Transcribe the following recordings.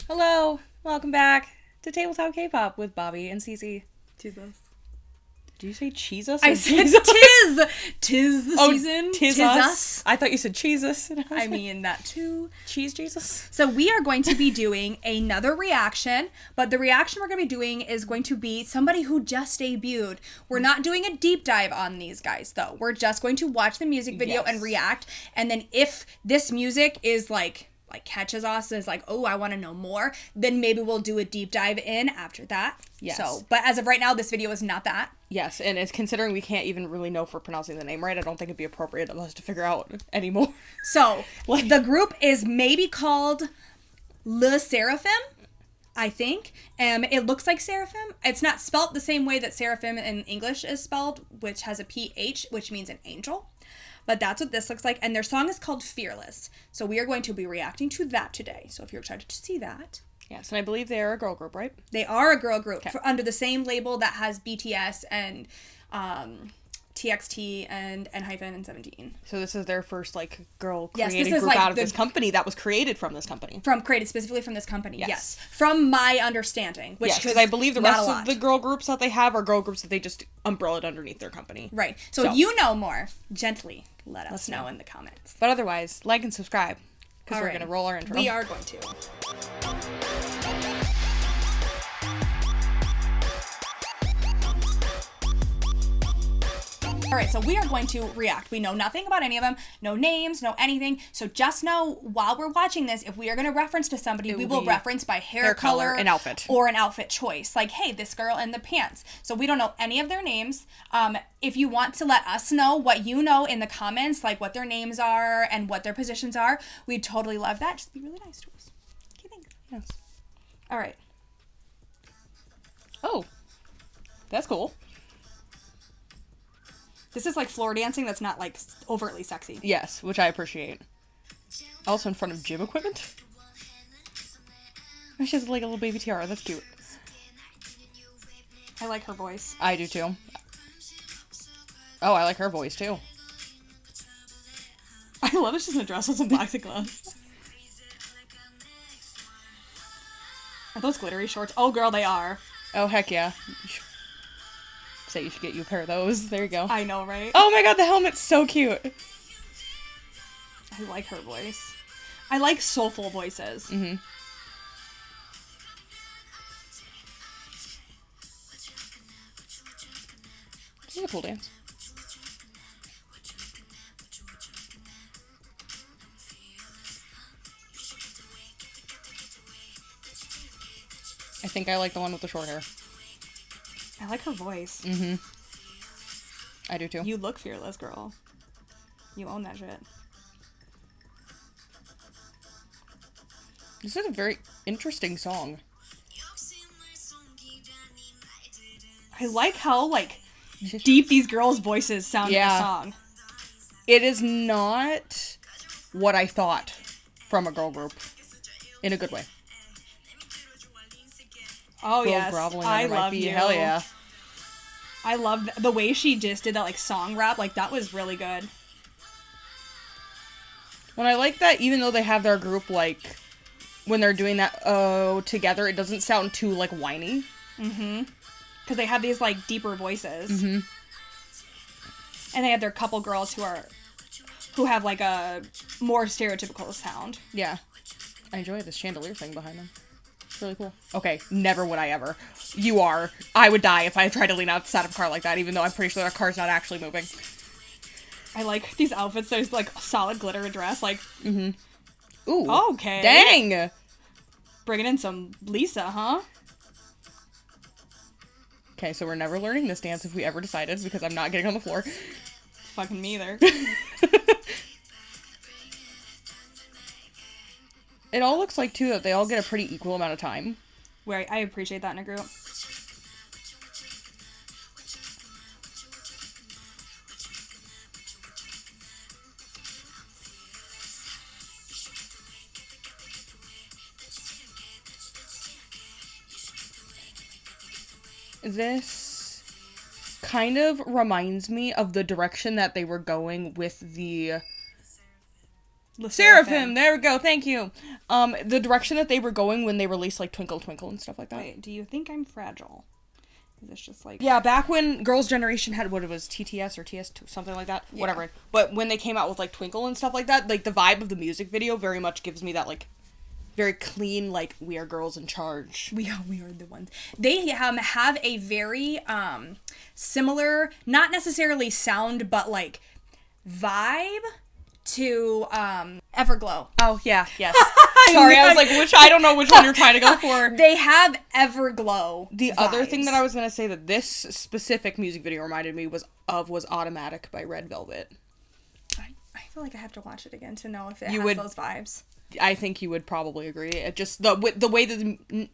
Hello, welcome back to Tabletop K-pop with Bobby and Cece. Jesus. Did you say cheese us? I said tis! Tis the season. Tis us. I thought you said Jesus. I mean that too. Cheese Jesus. So we are going to be doing another reaction, but the reaction we're going to be doing is going to be somebody who just debuted. We're not doing a deep dive on these guys though. We're just going to watch the music video and react, and then if this music is like catches us and is like, oh, I want to know more, then maybe we'll do a deep dive in after that. Yes. So, but as of right now, this video is not that. Yes, and it's considering we can't even really know if we're pronouncing the name right, I don't think it'd be appropriate of us to figure out anymore. So, the group is maybe called SSerafim, I think. It looks like Seraphim. It's not spelt the same way that Seraphim in English is spelled, which has a PH, which means an angel. But that's what this looks like. And their song is called Fearless. So we are going to be reacting to that today. So if you're excited to see that. Yes, and I believe they are a girl group, right? They are a girl group under the same label that has BTS and TXT and N-Hyphen and 17. So this is their first, girl Yes, created this is, group out of this company that was created from this company. Created specifically from this company, yes. From my understanding. Yes, because I believe the rest of the girl groups that they have are girl groups that they just umbrellaed underneath their company. Right. So if you know more, gently let us know in the comments. But otherwise, like and subscribe, because we're going to roll our intro. We are going to. Alright, so we are going to react. We know nothing about any of them, no names, no anything. So just know while we're watching this, if we are going to reference to somebody, we will reference by hair color and outfit. Or an outfit choice. Like, hey, this girl in the pants. So we don't know any of their names. If you want to let us know what you know in the comments, like what their names are and what their positions are, we'd totally love that. Just be really nice to us. Okay, thanks. Yes. Alright. Oh, that's cool. This is like floor dancing that's not like overtly sexy. Yes, which I appreciate. Also in front of gym equipment. She has like a little baby tiara. That's cute. I like her voice. I do too. Oh, I like her voice too. I love that she's in a dress with some boxing gloves. Are those glittery shorts? Oh, girl, they are. Oh, heck yeah. Say you should get you a pair of those. There you go. I know, right? Oh my god, the helmet's so cute. I like her voice. I like soulful voices. Mm-hmm. This is a cool dance. I think I like the one with the short hair. I like her voice. Mm-hmm. I do too. You look fearless, girl. You own that shit. This is a very interesting song. I like how, deep these girls' voices sound in the song. It is not what I thought from a girl group. In a good way. Oh, yes. I love you. Hell yeah. I love the way she just did that, song rap. That was really good. When I like that, even though they have their group, when they're doing that, together, it doesn't sound too, whiny. Mm-hmm. Because they have these, deeper voices. Mm-hmm. And they have their couple girls who have, a more stereotypical sound. Yeah. I enjoy this chandelier thing behind them. It's really cool. Okay, never would I ever. You are. I would die if I tried to lean outside of a car like that, even though I'm pretty sure that car's not actually moving. I like these outfits. There's, solid glitter dress, Mm-hmm. Ooh. Okay. Dang! Bringing in some Lisa, huh? Okay, so we're never learning this dance if we ever decided, because I'm not getting on the floor. Fucking me either. It all looks like, too, that they all get a pretty equal amount of time. Where I appreciate that in a group. This kind of reminds me of the direction that they were going with the SSerafim, there we go, thank you. The direction that they were going when they released, like, Twinkle Twinkle and stuff like that. Wait, do you think I'm fragile? Is this just like... Yeah, back when Girls' Generation had, what it was, TTS or TS2, something like that, whatever. But when they came out with, like, Twinkle and stuff like that, like, the vibe of the music video very much gives me that, like, very clean, like, we are girls in charge. We are the ones. They have a very similar, not necessarily sound, but like vibe to Everglow. Oh yeah, yes. Sorry, I was like, I don't know which one you're trying to go for. They have Everglow. The vibes. other thing that I was gonna say that this specific music video reminded me was Automatic by Red Velvet. I feel like I have to watch it again to know if it has those vibes. I think you would probably agree. It just the way that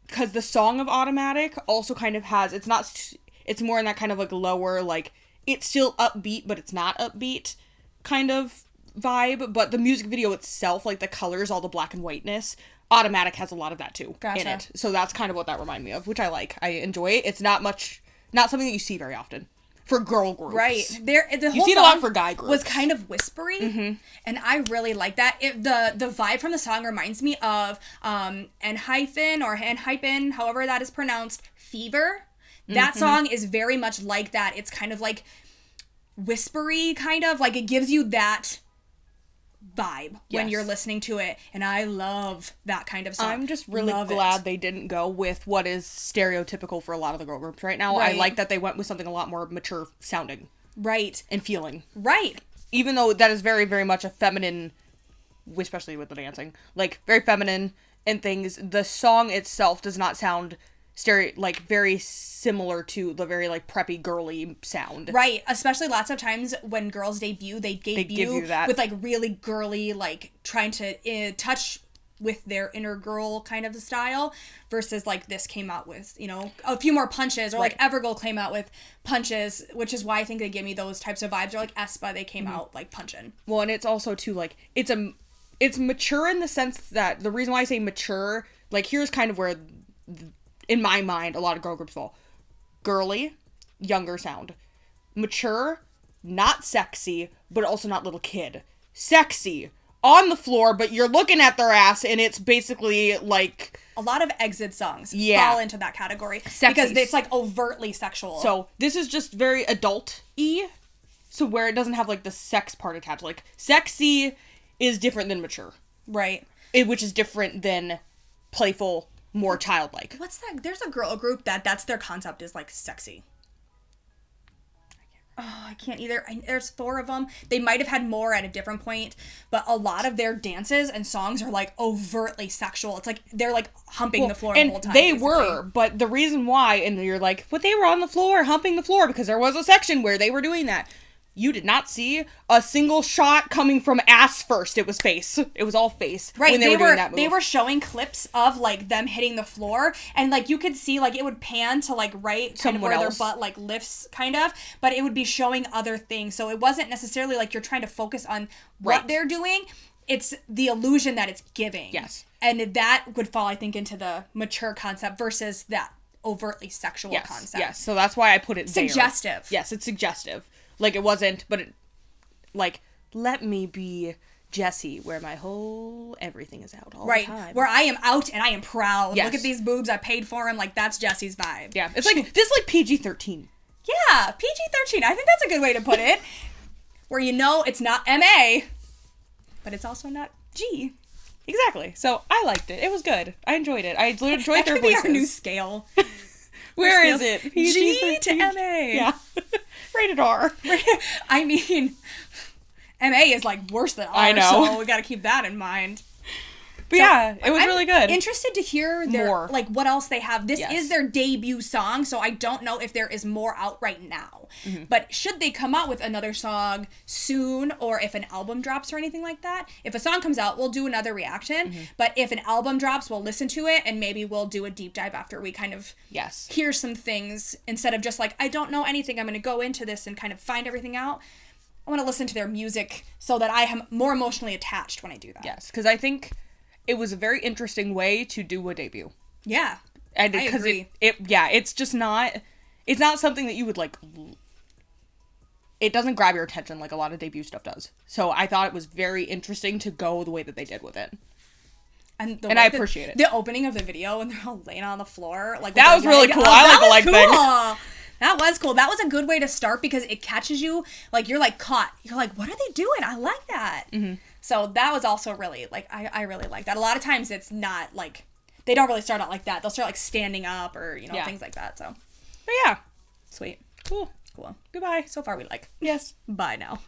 because the song of Automatic also kind of has it's more in that kind of like lower, like it's still upbeat but it's not upbeat kind of vibe, but the music video itself, like the colors, all the black and whiteness, Automatic has a lot of that too in it. So that's kind of what that reminded me of, which I like. I enjoy it. It's not something that you see very often. For girl groups. Right. The whole you see it a lot for guy groups. Was kind of whispery, and I really like that. The vibe from the song reminds me of Enhypen, however that is pronounced, Fever. That song is very much like that. It's kind of like whispery, kind of like it gives you that vibe when you're listening to it, and I love that kind of song. I'm just really glad they didn't go with what is stereotypical for a lot of the girl groups right now. Right. I like that they went with something a lot more mature sounding. Right. And feeling. Right. Even though that is very, very much a feminine, especially with the dancing, like very feminine and things, the song itself does not sound very similar to the very like preppy girly sound. Right, especially lots of times when girls debut, they give you that with like really girly, like trying to touch with their inner girl kind of style, versus like this came out with, you know, a few more punches, or like Everglow came out with punches, which is why I think they give me those types of vibes, or like aespa, they came out like punching. Well, and it's also too like it's mature in the sense that the reason why I say mature, like here's kind of where in my mind, a lot of girl groups fall. Girly, younger sound. Mature, not sexy, but also not little kid. Sexy, on the floor, but you're looking at their ass, and it's basically like... A lot of exit songs fall into that category. Sexy. Because it's like overtly sexual. So, this is just very adult-y, so where it doesn't have like the sex part attached. Like, sexy is different than mature. Right. Which is different than playful, more childlike. What's that? There's a girl group that's their concept is like sexy. Oh, I can't either. There's 4 of them. They might have had more at a different point, but a lot of their dances and songs are like overtly sexual. It's like they're like humping the floor the whole time. They were, but the reason why, and you're like, but they were on the floor humping the floor because there was a section where they were doing that. You did not see a single shot coming from ass first. It was face. It was all face. Right. When they were doing that move. They were showing clips of like them hitting the floor, and like you could see like it would pan to like kind of where their butt like lifts kind of, but it would be showing other things. So it wasn't necessarily like you're trying to focus on what they're doing. It's the illusion that it's giving. Yes. And that would fall, I think, into the mature concept versus that overtly sexual concept. Yes. So that's why I put it there. Suggestive. Yes, it's suggestive. Like, it wasn't, but it, like, let me be Jessie, where my whole everything is out all the time. Where I am out and I am proud. Yes. Look at these boobs, I paid for them. Like, that's Jessie's vibe. Yeah, it's like, this is like PG-13. Yeah, PG-13. I think that's a good way to put it. Where you know it's not MA, but it's also not G. Exactly. So, I liked it. It was good. I enjoyed it. I enjoyed their voices. That could be our new scale. Where is it? G to MA. Yeah. Rated R. I mean, MA is like worse than R, I know. so we gotta keep that in mind. But so, yeah, it was really good. Interested to hear more, like what else they have. This is their debut song, so I don't know if there is more out right now. Mm-hmm. But should they come out with another song soon, or if an album drops or anything like that, if a song comes out, we'll do another reaction. Mm-hmm. But if an album drops, we'll listen to it, and maybe we'll do a deep dive after we kind of hear some things, instead of just like, I don't know anything, I'm going to go into this and kind of find everything out. I want to listen to their music so that I am more emotionally attached when I do that. Yes, because I think it was a very interesting way to do a debut. Yeah, I agree. It's just not... It's not something that you would, like... it doesn't grab your attention like a lot of debut stuff does. So I thought it was very interesting to go the way that they did with it. And I appreciate it. The opening of the video when they're all laying on the floor. Like that was really cool. I like the leg thing. That was cool. That was a good way to start because it catches you, like, you're, like, caught. You're like, what are they doing? I like that. Mm-hmm. So that was also really, like, I really like that. A lot of times it's not, like, they don't really start out like that. They'll start, like, standing up or, you know, things like that. So. But yeah. Sweet. Cool. Cool. Goodbye. So far we like. Yes. Bye now.